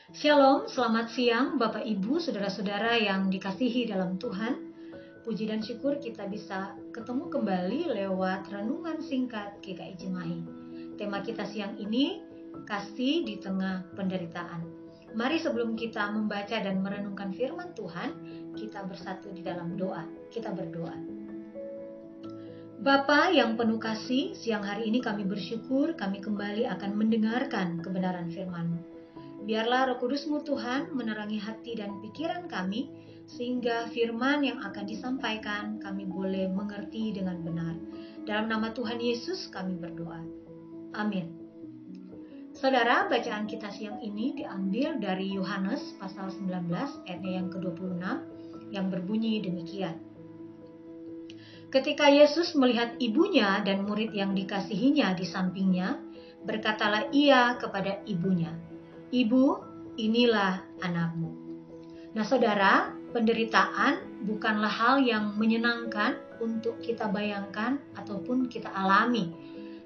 Shalom, selamat siang Bapak Ibu, Saudara-saudara yang dikasihi dalam Tuhan. Puji dan syukur kita bisa ketemu kembali lewat renungan singkat GKI Cimahi. Tema kita siang ini, kasih di tengah penderitaan. Mari sebelum kita membaca dan merenungkan firman Tuhan, kita bersatu di dalam doa. Kita berdoa. Bapa yang penuh kasih, siang hari ini kami bersyukur kami kembali akan mendengarkan kebenaran firman-Mu. Biarlah Roh Kudus-Mu Tuhan menerangi hati dan pikiran kami, sehingga firman yang akan disampaikan kami boleh mengerti dengan benar. Dalam nama Tuhan Yesus kami berdoa. Amin. Saudara, bacaan kita siang ini diambil dari Yohanes pasal 19 ayat yang ke-26 yang berbunyi demikian. Ketika Yesus melihat ibunya dan murid yang dikasihinya di sampingnya, berkatalah ia kepada ibunya, "Ibu, inilah anakmu." Nah saudara, penderitaan bukanlah hal yang menyenangkan untuk kita bayangkan ataupun kita alami.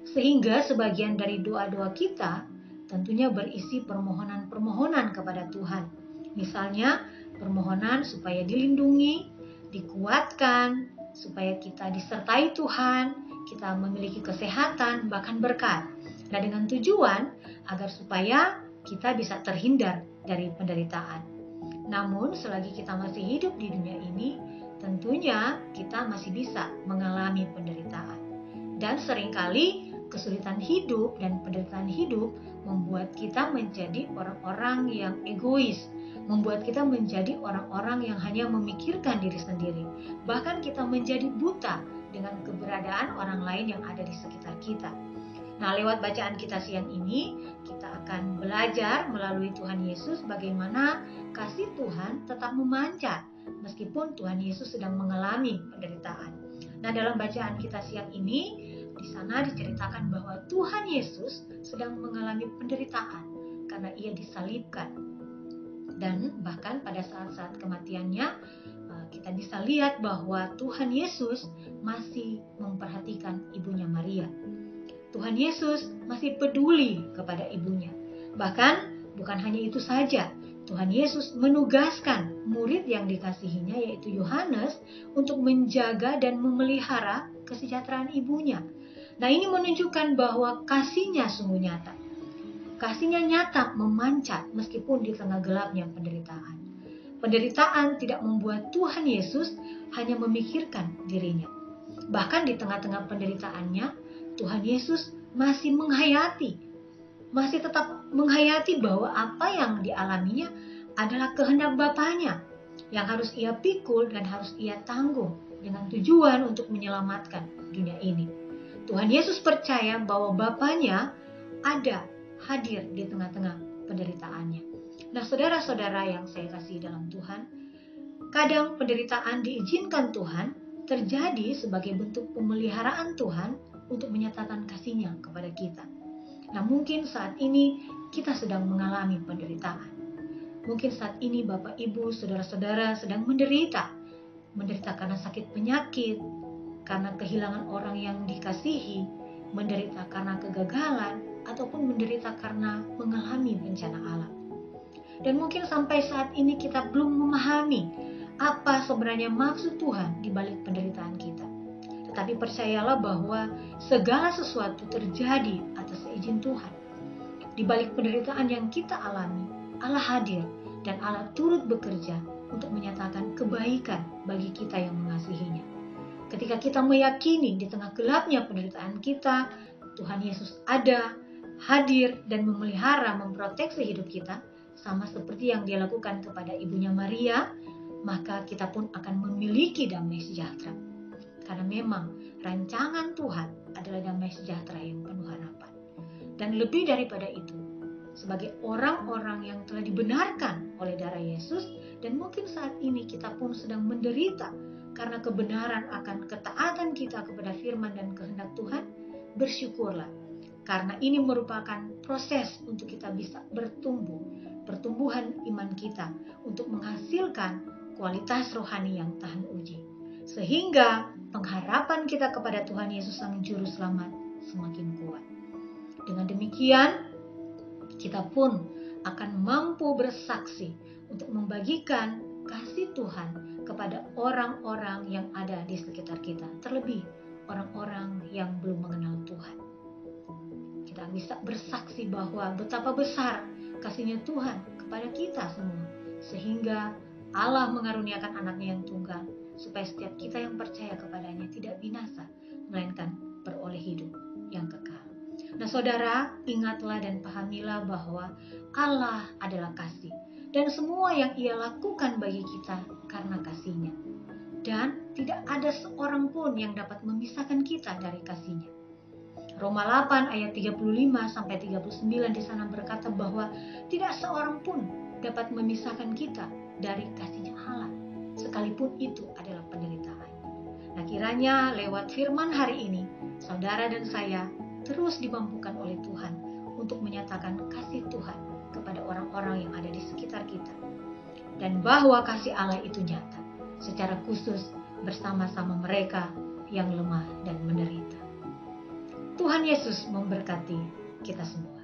Sehingga sebagian dari doa-doa kita tentunya berisi permohonan-permohonan kepada Tuhan. Misalnya permohonan supaya dilindungi, dikuatkan, supaya kita disertai Tuhan, kita memiliki kesehatan, bahkan berkat. Nah dengan tujuan agar supaya kita bisa terhindar dari penderitaan. Namun selagi kita masih hidup di dunia ini, tentunya kita masih bisa mengalami penderitaan. Dan seringkali kesulitan hidup dan penderitaan hidup membuat kita menjadi orang-orang yang egois, membuat kita menjadi orang-orang yang hanya memikirkan diri sendiri. Bahkan kita menjadi buta dengan keberadaan orang lain yang ada di sekitar kita. Nah, lewat bacaan kita siang ini, kita akan belajar melalui Tuhan Yesus bagaimana kasih Tuhan tetap memancar meskipun Tuhan Yesus sedang mengalami penderitaan. Nah, dalam bacaan kita siang ini, di sana diceritakan bahwa Tuhan Yesus sedang mengalami penderitaan karena ia disalibkan. Dan bahkan pada saat-saat kematiannya, kita bisa lihat bahwa Tuhan Yesus masih memperhatikan ibunya Maria. Tuhan Yesus masih peduli kepada ibunya. Bahkan bukan hanya itu saja, Tuhan Yesus menugaskan murid yang dikasihinya yaitu Yohanes untuk menjaga dan memelihara kesejahteraan ibunya. Nah ini menunjukkan bahwa kasihnya sungguh nyata. Kasihnya nyata memancar meskipun di tengah gelapnya penderitaan. Penderitaan tidak membuat Tuhan Yesus hanya memikirkan dirinya. Bahkan di tengah-tengah penderitaannya, Tuhan Yesus masih masih tetap menghayati bahwa apa yang dialaminya adalah kehendak Bapanya yang harus ia pikul dan harus ia tanggung dengan tujuan untuk menyelamatkan dunia ini. Tuhan Yesus percaya bahwa Bapanya ada hadir di tengah-tengah penderitaannya. Nah, saudara-saudara yang saya kasih dalam Tuhan, kadang penderitaan diizinkan Tuhan terjadi sebagai bentuk pemeliharaan Tuhan untuk menyatakan kasih-Nya kepada kita. Nah, mungkin saat ini kita sedang mengalami penderitaan. Mungkin saat ini Bapak, Ibu, saudara-saudara sedang menderita karena sakit penyakit, karena kehilangan orang yang dikasihi, menderita karena kegagalan, ataupun menderita karena mengalami bencana alam. Dan mungkin sampai saat ini kita belum memahami apa sebenarnya maksud Tuhan di balik penderitaan kita. Tetapi percayalah bahwa segala sesuatu terjadi atas izin Tuhan. Di balik penderitaan yang kita alami, Allah hadir dan Allah turut bekerja untuk menyatakan kebaikan bagi kita yang mengasihinya. Ketika kita meyakini di tengah gelapnya penderitaan kita, Tuhan Yesus ada, hadir dan memelihara, memproteksi hidup kita, sama seperti yang Dia lakukan kepada ibunya Maria, maka kita pun akan memiliki damai sejahtera. Karena memang rancangan Tuhan adalah damai sejahtera yang penuh harapan. Dan lebih daripada itu, sebagai orang-orang yang telah dibenarkan oleh darah Yesus, dan mungkin saat ini kita pun sedang menderita karena kebenaran akan ketaatan kita kepada firman dan kehendak Tuhan, bersyukurlah. Karena ini merupakan proses untuk kita bisa bertumbuh, pertumbuhan iman kita untuk menghasilkan kualitas rohani yang tahan uji. Sehingga pengharapan kita kepada Tuhan Yesus Sang Juru Selamat semakin kuat. Dengan demikian, kita pun akan mampu bersaksi untuk membagikan kasih Tuhan kepada orang-orang yang ada di sekitar kita, terlebih orang-orang yang belum mengenal Tuhan. Kita bisa bersaksi bahwa betapa besar kasih-Nya Tuhan kepada kita semua, sehingga Allah mengaruniakan anaknya yang tunggal, supaya setiap kita yang percaya kepadanya tidak binasa, melainkan beroleh hidup yang kekal. Nah saudara, ingatlah dan pahamilah bahwa Allah adalah kasih, dan semua yang Ia lakukan bagi kita karena kasih-Nya. Dan tidak ada seorang pun yang dapat memisahkan kita dari kasih-Nya. Roma 8 ayat 35-39 di sana berkata bahwa tidak seorang pun dapat memisahkan kita dari kasih-Nya Allah, sekalipun itu adalah penderitaan. Nah kiranya lewat firman hari ini, saudara dan saya terus dimampukan oleh Tuhan untuk menyatakan kasih Tuhan kepada orang-orang yang ada di sekitar kita. Dan bahwa kasih Allah itu nyata, secara khusus bersama-sama mereka yang lemah dan menderita. Tuhan Yesus memberkati kita semua.